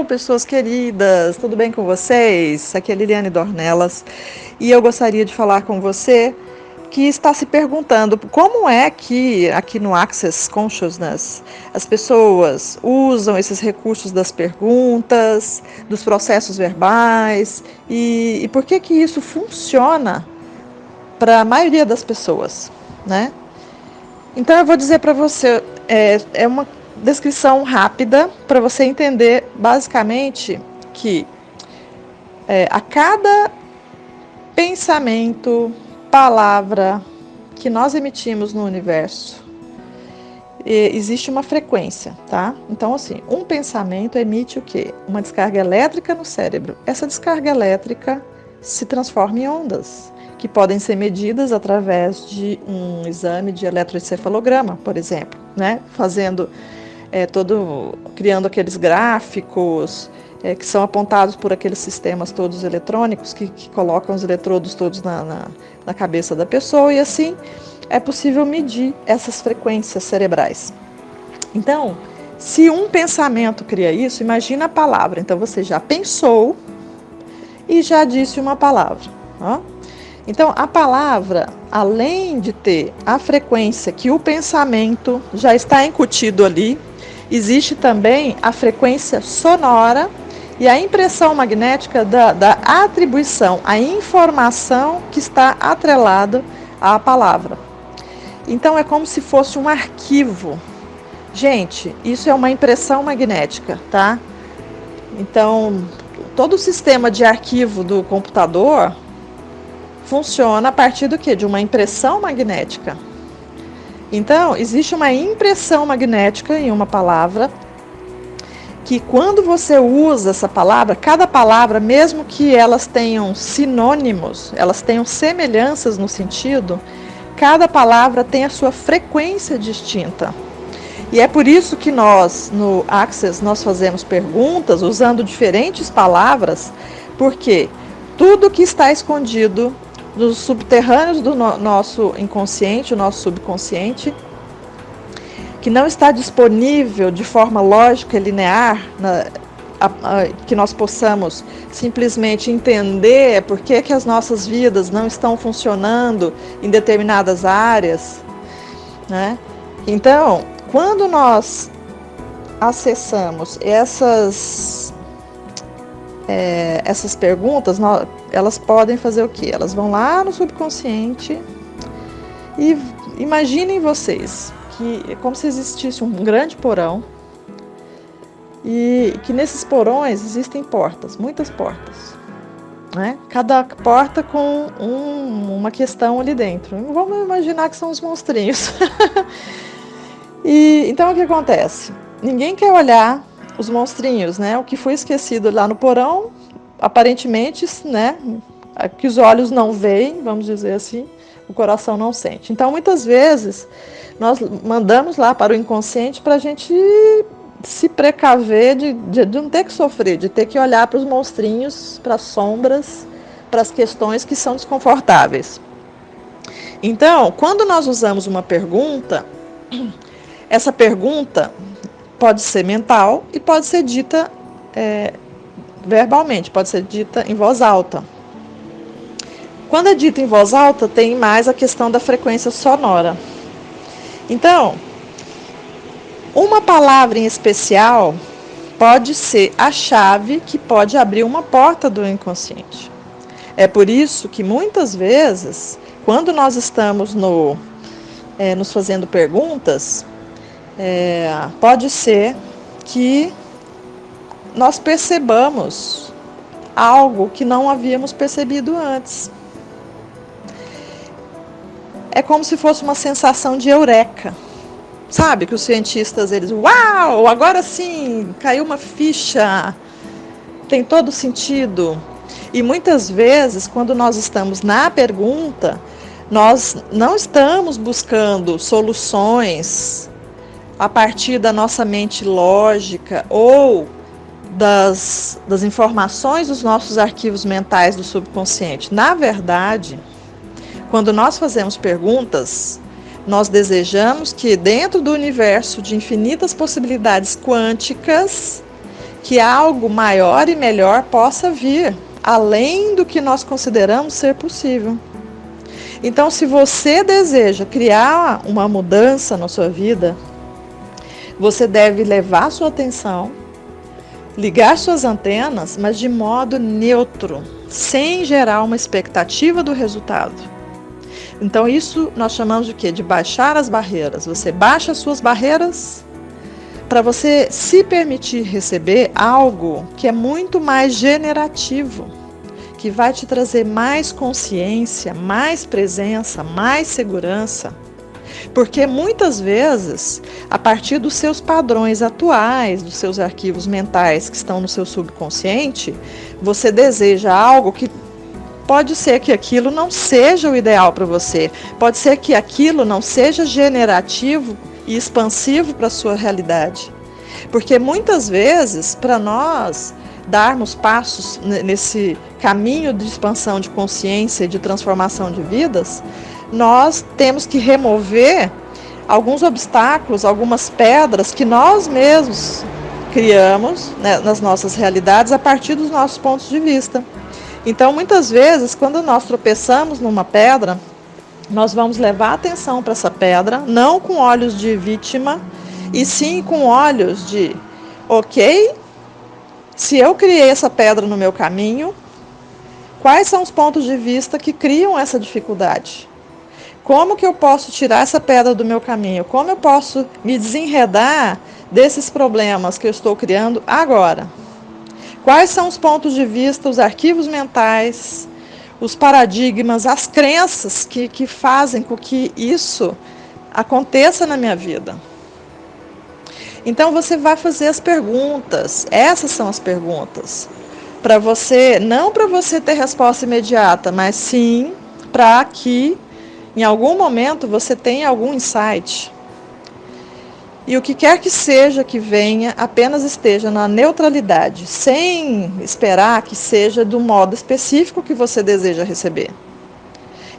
Hello, pessoas queridas, tudo bem com vocês? Aqui é Liliane Dornelas e eu gostaria de falar com você que está se perguntando como é que aqui no Access Consciousness as pessoas usam esses recursos das perguntas, dos processos verbais e por que que isso funciona para a maioria das pessoas, né? Então eu vou dizer para você, é uma descrição rápida para você entender basicamente que a cada pensamento, palavra que nós emitimos no universo, existe uma frequência, tá? Então, assim, um pensamento emite o quê? Uma descarga elétrica no cérebro. Essa descarga elétrica se transforma em ondas, que podem ser medidas através de um exame de eletroencefalograma, por exemplo, né? Criando aqueles gráficos que são apontados por aqueles sistemas todos eletrônicos que colocam os eletrodos todos na cabeça da pessoa, e assim é possível medir essas frequências cerebrais. Então, se um pensamento cria isso, imagina a palavra. Então, você já pensou e já disse uma palavra. Ó. Então, a palavra, além de ter a frequência que o pensamento já está incutido ali, existe também a frequência sonora e a impressão magnética da atribuição, a informação que está atrelada à palavra. Então, é como se fosse um arquivo. Gente, isso é uma impressão magnética, tá? Então, todo o sistema de arquivo do computador funciona a partir do quê? De uma impressão magnética. Então, existe uma impressão magnética em uma palavra que quando você usa essa palavra, cada palavra, mesmo que elas tenham sinônimos, elas tenham semelhanças no sentido, cada palavra tem a sua frequência distinta. E é por isso que nós, no Access, nós fazemos perguntas usando diferentes palavras, porque tudo que está escondido nos subterrâneos do nosso inconsciente, o nosso subconsciente, que não está disponível de forma lógica e linear, que nós possamos simplesmente entender por que as nossas vidas não estão funcionando em determinadas áreas, né? Então, quando nós acessamos essas perguntas, elas podem fazer o quê? Elas vão lá no subconsciente e imaginem vocês que é como se existisse um grande porão e que nesses porões existem portas, muitas portas, né? Cada porta com uma questão ali dentro. Vamos imaginar que são os monstrinhos. E então o que acontece? Ninguém quer olhar os monstrinhos, né? O que foi esquecido lá no porão, aparentemente, né? Que os olhos não veem, vamos dizer assim, o coração não sente. Então, muitas vezes, nós mandamos lá para o inconsciente para a gente se precaver de não ter que sofrer, de ter que olhar para os monstrinhos, para as sombras, para as questões que são desconfortáveis. Então, quando nós usamos uma pergunta, essa pergunta pode ser mental e pode ser dita verbalmente, pode ser dita em voz alta. Quando é dita em voz alta, tem mais a questão da frequência sonora. Então, uma palavra em especial pode ser a chave que pode abrir uma porta do inconsciente. É por isso que muitas vezes, quando nós estamos nos fazendo perguntas, pode ser que nós percebamos algo que não havíamos percebido antes. É como se fosse uma sensação de eureka. Sabe que os cientistas, uau, agora sim, caiu uma ficha, tem todo sentido. E muitas vezes, quando nós estamos na pergunta, nós não estamos buscando soluções a partir da nossa mente lógica ou das informações dos nossos arquivos mentais do subconsciente. Na verdade, quando nós fazemos perguntas, nós desejamos que dentro do universo de infinitas possibilidades quânticas que algo maior e melhor possa vir, além do que nós consideramos ser possível. Então, se você deseja criar uma mudança na sua vida, você deve levar sua atenção, ligar suas antenas, mas de modo neutro, sem gerar uma expectativa do resultado. Então, isso nós chamamos de quê? De baixar as barreiras. Você baixa as suas barreiras para você se permitir receber algo que é muito mais generativo, que vai te trazer mais consciência, mais presença, mais segurança. Porque muitas vezes, a partir dos seus padrões atuais, dos seus arquivos mentais que estão no seu subconsciente, você deseja algo que pode ser que aquilo não seja o ideal para você, pode ser que aquilo não seja generativo e expansivo para a sua realidade. Porque muitas vezes, para nós darmos passos nesse caminho de expansão de consciência e de transformação de vidas, nós temos que remover alguns obstáculos, algumas pedras que nós mesmos criamos, né, nas nossas realidades a partir dos nossos pontos de vista. Então, muitas vezes, quando nós tropeçamos numa pedra, nós vamos levar atenção para essa pedra, não com olhos de vítima, e sim com olhos de, ok, se eu criei essa pedra no meu caminho, quais são os pontos de vista que criam essa dificuldade? Como que eu posso tirar essa pedra do meu caminho? Como eu posso me desenredar desses problemas que eu estou criando agora? Quais são os pontos de vista, os arquivos mentais, os paradigmas, as crenças que fazem com que isso aconteça na minha vida? Então você vai fazer as perguntas, essas são as perguntas, para você, não para você ter resposta imediata, mas sim para que em algum momento você tenha algum insight. E o que quer que seja que venha, apenas esteja na neutralidade, sem esperar que seja do modo específico que você deseja receber.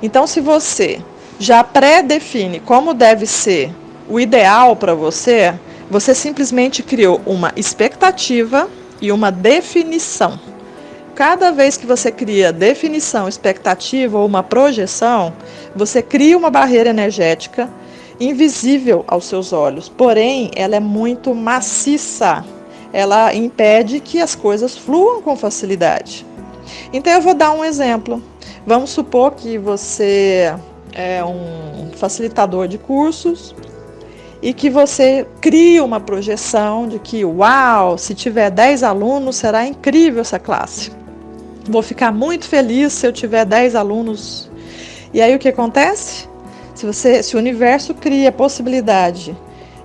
Então, se você já pré-define como deve ser o ideal para você, você simplesmente criou uma expectativa e uma definição. Cada vez que você cria definição, expectativa ou uma projeção, você cria uma barreira energética invisível aos seus olhos, porém ela é muito maciça, ela impede que as coisas fluam com facilidade. Então eu vou dar um exemplo. Vamos supor que você é um facilitador de cursos e que você cria uma projeção de que, uau, se tiver 10 alunos, será incrível essa classe. Vou ficar muito feliz se eu tiver 10 alunos. E aí o que acontece? Se o universo cria a possibilidade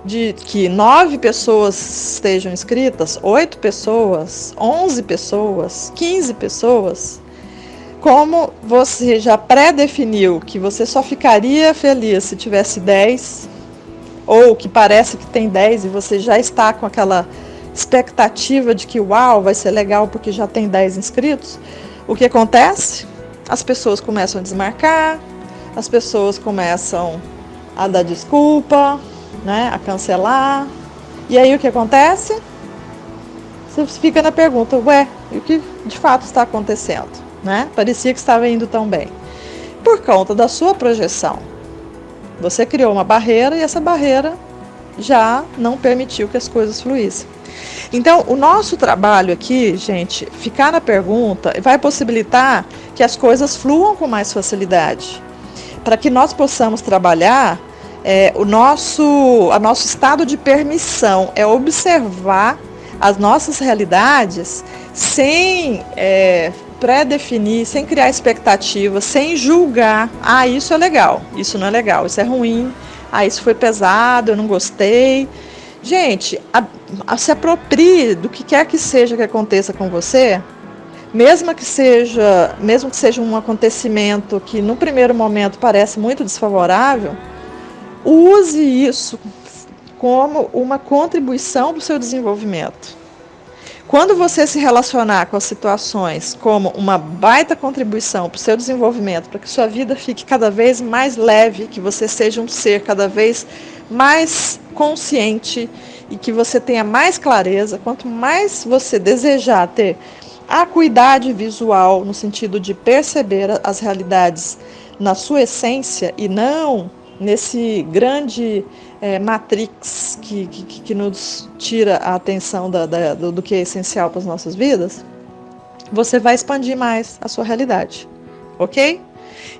de que 9 pessoas estejam inscritas, 8 pessoas, 11 pessoas, 15 pessoas, como você já pré-definiu que você só ficaria feliz se tivesse 10, ou que parece que tem 10 e você já está com aquela expectativa de que, uau, vai ser legal porque já tem 10 inscritos, o que acontece? As pessoas começam a desmarcar, as pessoas começam a dar desculpa, né, a cancelar. E aí o que acontece? Você fica na pergunta, ué, e o que de fato está acontecendo? Né? Parecia que estava indo tão bem. Por conta da sua projeção. Você criou uma barreira e essa barreira já não permitiu que as coisas fluíssem. Então, o nosso trabalho aqui, gente, ficar na pergunta vai possibilitar que as coisas fluam com mais facilidade. Para que nós possamos trabalhar, o nosso estado de permissão é observar as nossas realidades sem pré-definir, sem criar expectativas, sem julgar. Ah, isso é legal, isso não é legal, isso é ruim, ah, isso foi pesado, eu não gostei. Gente, se aproprie do que quer que seja que aconteça com você, mesmo que seja um acontecimento que no primeiro momento parece muito desfavorável, use isso como uma contribuição para o seu desenvolvimento. Quando você se relacionar com as situações como uma baita contribuição para o seu desenvolvimento, para que sua vida fique cada vez mais leve, que você seja um ser cada vez mais consciente e que você tenha mais clareza, quanto mais você desejar ter acuidade visual, no sentido de perceber as realidades na sua essência e não nesse grande matrix que nos tira a atenção do que é essencial para as nossas vidas, você vai expandir mais a sua realidade, ok?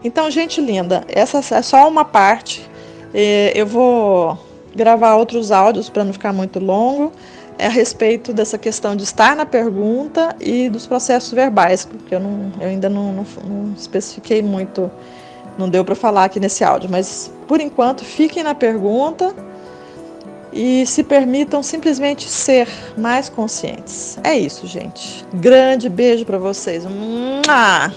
Então, gente linda, essa é só uma parte. Eu vou gravar outros áudios para não ficar muito longo, a respeito dessa questão de estar na pergunta e dos processos verbais, porque eu ainda não especifiquei muito, não deu para falar aqui nesse áudio, mas por enquanto fiquem na pergunta e se permitam simplesmente ser mais conscientes. É isso, gente. Grande beijo para vocês. Mua!